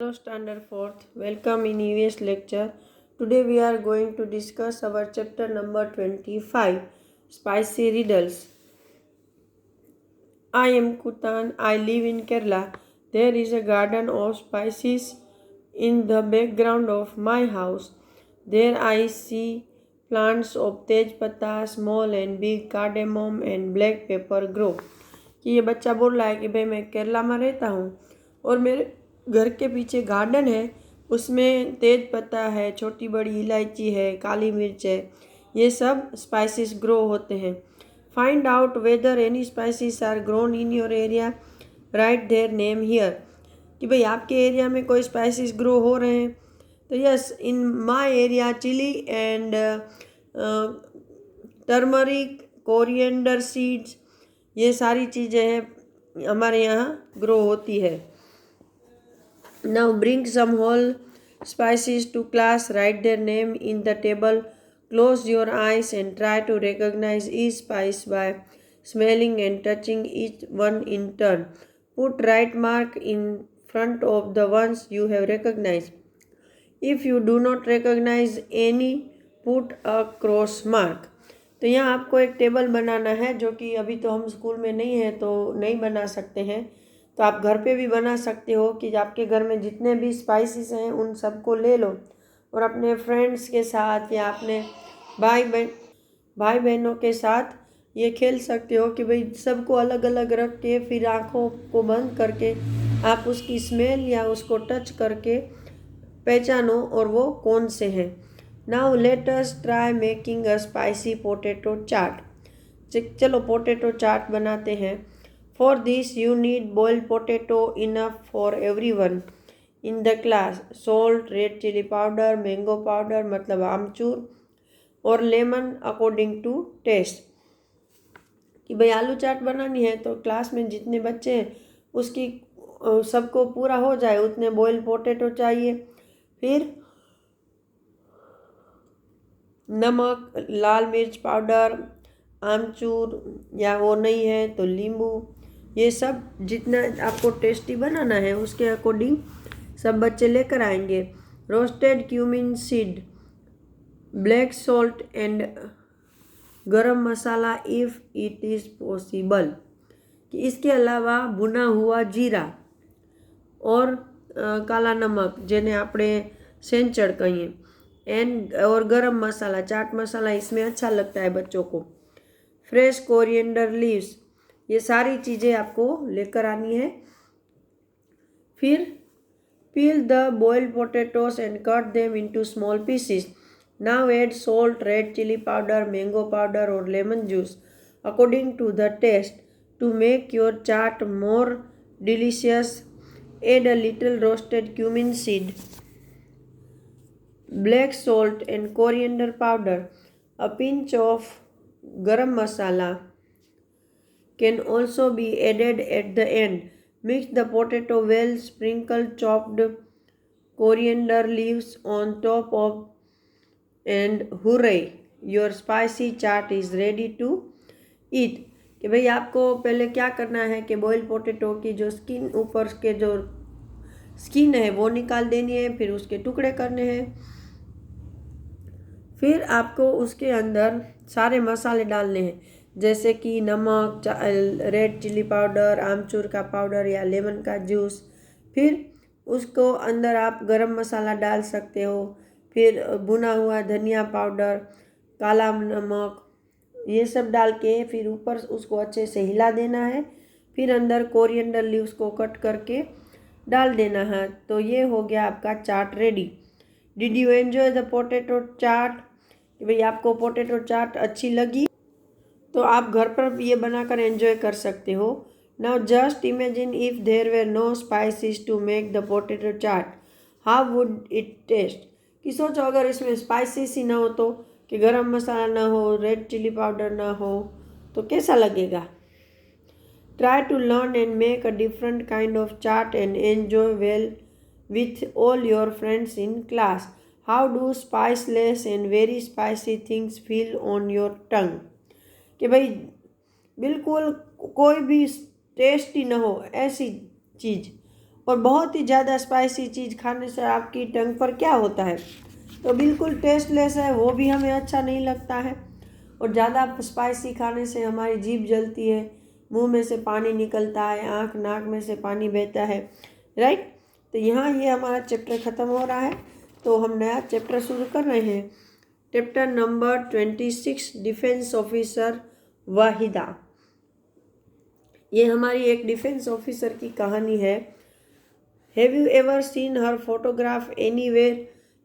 Hello Standard 4th, welcome in EVS lecture. Today we are going to discuss our chapter number 25, Spicy Riddles. I am Kutan, I live in Kerala. There is a garden of spices in the background of my house. There I see plants of tej pata, small and big, cardamom and black pepper grow. कि ये बच्चा बोल रहा है कि भाई मैं केरला में रहता हूँ और मेरे घर के पीछे गार्डन है, उसमें तेज पत्ता है, छोटी बड़ी इलायची है, काली मिर्च है, ये सब स्पाइसेस ग्रो होते हैं. Find out whether any spices are grown in your area, write their name here. कि भाई आपके एरिया में कोई स्पाइसेस ग्रो हो रहे हैं. तो yes, in my area chilli and turmeric, coriander seeds, ये सारी चीज़ें हैं हमारे यहाँ ग्रो होती है. Now bring some whole spices to class, write their name in the table, close your eyes and try to recognize each spice by smelling and touching each one in turn. Put right mark in front of the ones you have recognized. If you do not recognize any, put a cross mark. तो यहाँ आपको एक table बनाना है, जो कि अभी तो हम स्कूल में नहीं है तो नहीं बना सकते हैं. तो आप घर पे भी बना सकते हो कि आपके घर में जितने भी स्पाइसेस हैं उन सबको ले लो और अपने फ्रेंड्स के साथ या अपने भाई बहनों के साथ ये खेल सकते हो कि भाई सबको अलग अलग रख के फिर आँखों को बंद करके आप उसकी स्मेल या उसको टच करके पहचानो और वो कौन से हैं. Now let us try making a spicy potato chaat. चलो पोटैटो चाट बनाते हैं. For this you need boiled potato enough for everyone in the class, salt, red chili powder, mango powder मतलब आमचूर और लेमन अकॉर्डिंग टू टेस्ट. कि भाई आलू चाट बनानी है तो क्लास में जितने बच्चे हैं उसकी सबको पूरा हो जाए उतने बॉइल्ड पोटैटो चाहिए. फिर नमक, लाल मिर्च पाउडर, आमचूर या वो नहीं है तो नींबू, ये सब जितना आपको टेस्टी बनाना है उसके अकॉर्डिंग सब बच्चे लेकर आएंगे. Roasted cumin seed, black salt and गरम मसाला इफ़ इट इज़ पॉसिबल. कि इसके अलावा भुना हुआ जीरा और काला नमक જેને આપણે સેંચળ કહીએ एंड और गरम मसाला, चाट मसाला इसमें अच्छा लगता है बच्चों को. फ्रेश कोरिएंडर लीव्स, ये सारी चीज़ें आपको लेकर आनी है. फिर peel the boiled potatoes and cut them into small pieces. Now add salt, red chili powder, mango powder or lemon juice according to the taste. To make your chaat more delicious, add a little roasted cumin seed, black salt and coriander powder. A pinch of garam masala can also be added at the end. Mix the potato well, sprinkle chopped coriander leaves on top of, and hooray, your spicy chaat is ready to eat. कि भाई आपको पहले क्या करना है कि boiled potato की जो स्किन, ऊपर के जो स्किन है वो निकाल देनी है, फिर उसके टुकड़े करने हैं. फिर आपको उसके अंदर सारे मसाले डालने हैं, जैसे कि नमक, रेड चिली पाउडर, आमचूर का पाउडर या लेमन का जूस. फिर उसको अंदर आप गरम मसाला डाल सकते हो, फिर भुना हुआ धनिया पाउडर, काला नमक, ये सब डाल के फिर ऊपर उसको अच्छे से हिला देना है. फिर अंदर कोरिएंडर लीव्स को कट करके डाल देना है. तो ये हो गया आपका chaat ready. Did you enjoy the potato chaat? कि भाई आपको पोटैटो चाट अच्छी लगी तो आप घर पर ये बनाकर एंजॉय कर सकते हो. Now just imagine if there were no spices to make the potato chaat, how would it taste. कि सोचो अगर इसमें स्पाइसेस ही ना हो, तो कि गरम मसाला ना हो, रेड चिली पाउडर ना हो, तो कैसा लगेगा. Try to learn and make a different kind of chaat and enjoy well with all your friends in class. How do spiceless and very spicy things feel on your tongue? कि भाई बिल्कुल कोई भी टेस्टी ना हो ऐसी चीज़ और बहुत ही ज़्यादा स्पाइसी चीज़ खाने से आपकी टंग पर क्या होता है, तो बिल्कुल टेस्टलेस है, वो भी हमें अच्छा नहीं लगता है। और ज़्यादा स्पाइसी खाने से हमारी जीभ जलती है, मुंह में से पानी निकलता है, आँख नाक में से पानी बहता है, राइट। तो यहाँ ये हमारा चैप्टर ख़त्म हो रहा है, तो हम नया चैप्टर शुरू कर रहे हैं। Chapter number 26, defence officer Waheeda. ये हमारी एक डिफेंस ऑफिसर की कहानी है। Have you ever seen her photograph anywhere?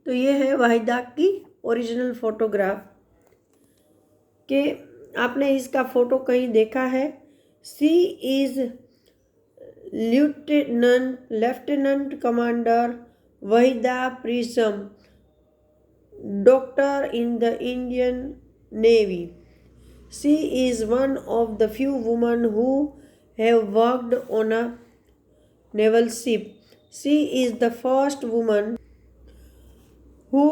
तो ये है वाहिदा की ओरिजिनल फोटोग्राफ कि आपने इसका फ़ोटो कहीं देखा है। She is lieutenant commander Wahida Prism, doctor in the Indian navy. She is one of the few women who have worked on a naval ship. She is the first woman who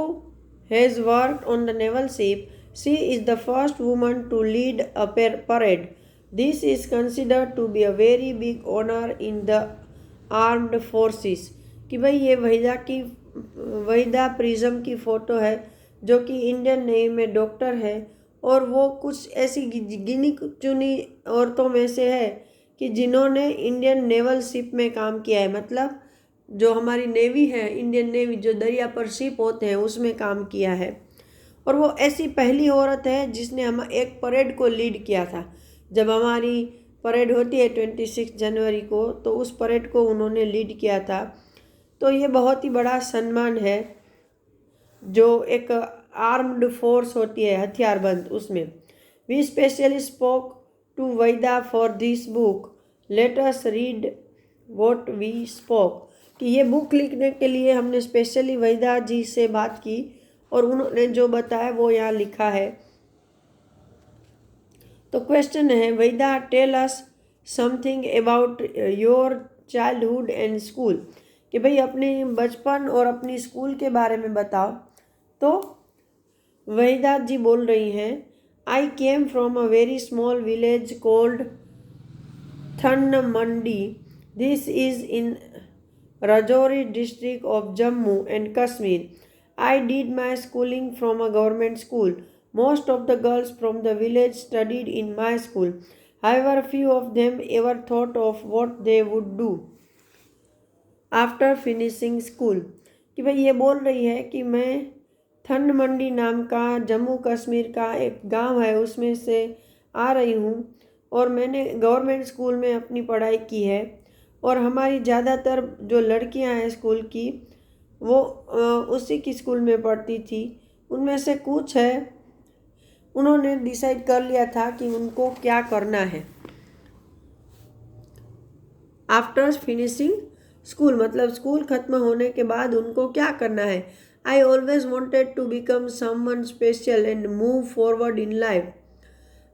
has worked on the naval ship. She is the first woman to lead a parade. This is considered to be a very big honor in the armed forces. कि भाई ये Waheeda prism की photo है जो कि Indian navy में doctor है, और वो कुछ ऐसी गिनी चुनी औरतों में से है कि जिन्होंने इंडियन नेवल शिप में काम किया है। मतलब जो हमारी नेवी है, इंडियन नेवी, जो दरिया पर शिप होते हैं उसमें काम किया है। और वो ऐसी पहली औरत है जिसने हम एक परेड को लीड किया था। जब हमारी परेड होती है 26 जनवरी को, तो उस परेड को उन्होंने लीड किया था। तो ये बहुत ही बड़ा सम्मान है जो एक आर्म्ड फोर्स होती है, हथियारबंद, उसमें। We specially spoke to Waheeda for this book, let us read what we spoke. कि ये बुक लिखने के लिए हमने स्पेशली वहीदा जी से बात की और उन्होंने जो बताया वो यहाँ लिखा है। तो क्वेश्चन है, Waheeda tell us something about your childhood and school. कि भाई अपने बचपन और अपनी स्कूल के बारे में बताओ। तो वहीदा जी बोल रही हैं, I came from a very small village called Thannamandi. This is in Rajouri district of Jammu and Kashmir. I did my schooling from a government school. Most of the girls from the village studied in my school. However, few of them ever thought of what they would do after finishing school. कि भाई ये बोल रही है कि मैं थन्नमंडी नाम का जम्मू कश्मीर का एक गांव है उसमें से आ रही हूँ, और मैंने गवर्नमेंट स्कूल में अपनी पढ़ाई की है। और हमारी ज़्यादातर जो लड़कियां हैं स्कूल की, वो उसी की स्कूल में पढ़ती थी। उनमें से कुछ है, उन्होंने डिसाइड कर लिया था कि उनको क्या करना है आफ्टर फिनिशिंग स्कूल, मतलब स्कूल ख़त्म होने के बाद उनको क्या करना है। I always wanted to become someone special and move forward in life.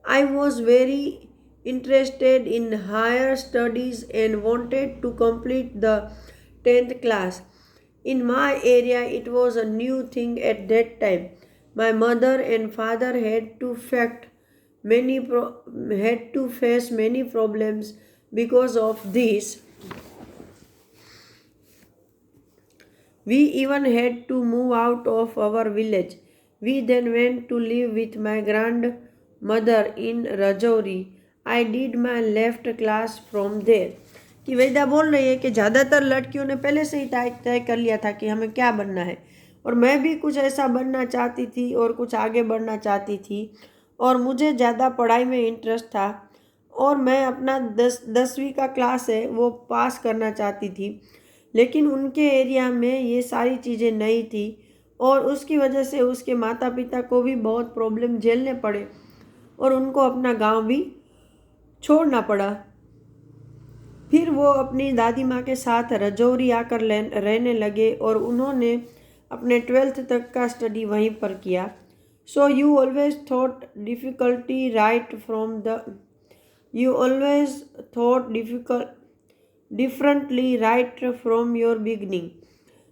I was very interested in higher studies and wanted to complete the 10th class. In my area, it was a new thing at that time. My mother and father had to face many problems because of this. We even had to move out of our village. We then went to live with my grandmother in Rajouri. I did my left class from there. कि वहीदा बोल रही है कि ज़्यादातर लड़कियों ने पहले से ही तय कर लिया था कि हमें क्या बनना है, और मैं भी कुछ ऐसा बनना चाहती थी और कुछ आगे बढ़ना चाहती थी, और मुझे ज़्यादा पढ़ाई में इंटरेस्ट था, और मैं अपना 10वीं का क्लास है वो पास करना चाहती थी। लेकिन उनके एरिया में ये सारी चीज़ें नहीं थी, और उसकी वजह से उसके माता पिता को भी बहुत प्रॉब्लम झेलने पड़े, और उनको अपना गांव भी छोड़ना पड़ा। फिर वो अपनी दादी माँ के साथ रजौरी आकर रहने लगे, और उन्होंने अपने 12th तक का स्टडी वहीं पर किया. So you always thought differently right from your beginning.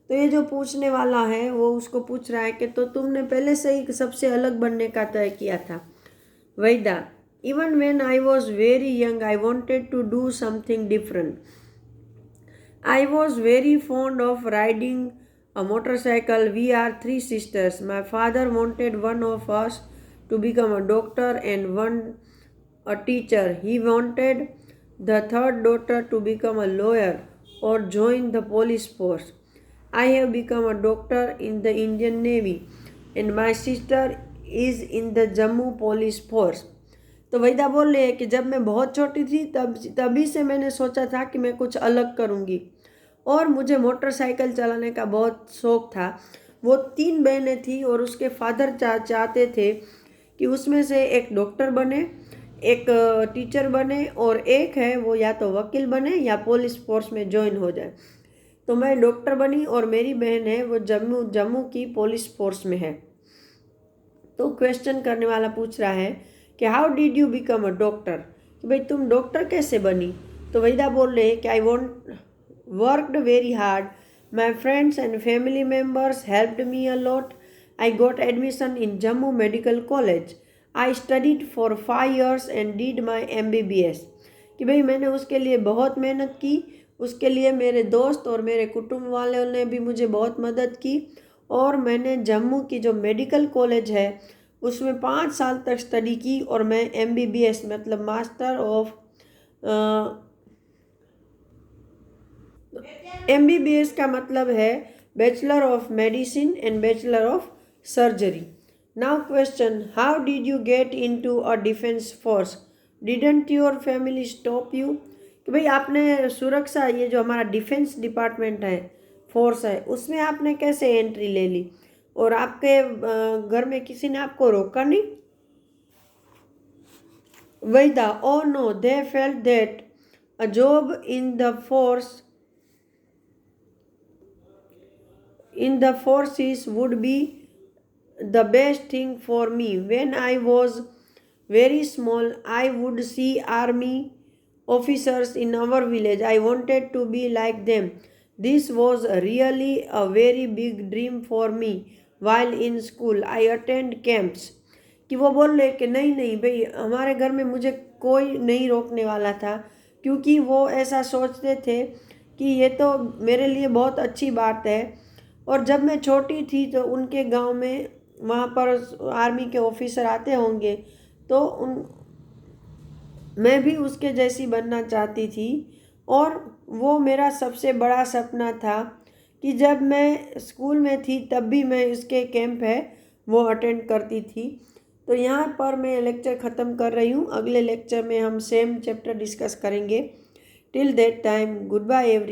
तो ये जो पूछने वाला है वो उसको पूछ रहा है कि तो तुमने पहले से ही सबसे अलग बनने का तय किया था. Waheeda, even when I was very young, I wanted to do something different. I was very fond of riding a motorcycle. We are three sisters. My father wanted one of us to become a doctor and one a teacher. He wanted the third daughter to become a lawyer or join the police force. I have become a doctor in the Indian Navy and my sister is in the Jammu police force. तो वहीदा बोल रहे हैं कि जब मैं बहुत छोटी थी तभी से मैंने सोचा था कि मैं कुछ अलग करूँगी और मुझे मोटरसाइकिल चलाने का बहुत शौक़ था। वो 3 बहनें थी और उसके फादर चाहते थे कि उसमें से एक डॉक्टर बने, एक टीचर बने और एक है वो या तो वकील बने या पुलिस फोर्स में ज्वाइन हो जाए। तो मैं डॉक्टर बनी और मेरी बहन है वो जम्मू की पुलिस फोर्स में है। तो क्वेश्चन करने वाला पूछ रहा है कि how did you become a doctor, कि भाई तुम डॉक्टर कैसे बनी। तो वहीदा बोल रहे हैं कि I worked very hard, my friends and family members helped me a lot, I got admission in Jammu medical college, I studied for 5 years and did my MBBS। कि भाई मैंने उसके लिए बहुत मेहनत की, उसके लिए मेरे दोस्त और मेरे कुटुंब वालों ने भी मुझे बहुत मदद की और मैंने जम्मू की जो मेडिकल कॉलेज है उसमें 5 साल तक स्टडी की और मैं MBBS मतलब मास्टर ऑफ MBBS का मतलब है bachelor of medicine and bachelor of surgery. Now question, how did you get into a defence force, didn't your family stop you. कि भाई आपने सुरक्षा, ये जो हमारा डिफेंस डिपार्टमेंट है, फोर्स है, उसमें आपने कैसे एंट्री ले ली और आपके घर में किसी ने आपको रोका नहीं। Waheeda, oh no, they felt that a job in the forces would be the best thing for me. When I was very small, I would see army officers in our village. I wanted to be like them. This was really a very big dream for me. While in school, I attend camps. कि वो बोल रहे कि नहीं नहीं भाई, हमारे घर में मुझे कोई नहीं रोकने वाला था, क्योंकि वो ऐसा सोचते थे कि ये तो मेरे लिए बहुत अच्छी बात है। और जब मैं छोटी थी तो उनके गांव में वहाँ पर आर्मी के ऑफिसर आते होंगे तो मैं भी उसके जैसी बनना चाहती थी। और वो मेरा सबसे बड़ा सपना था कि जब मैं स्कूल में थी तब भी मैं इसके कैंप है वो अटेंड करती थी। तो यहाँ पर मैं लेक्चर ख़त्म कर रही हूँ। अगले लेक्चर में हम सेम चैप्टर डिस्कस करेंगे। Till that time, good bye every.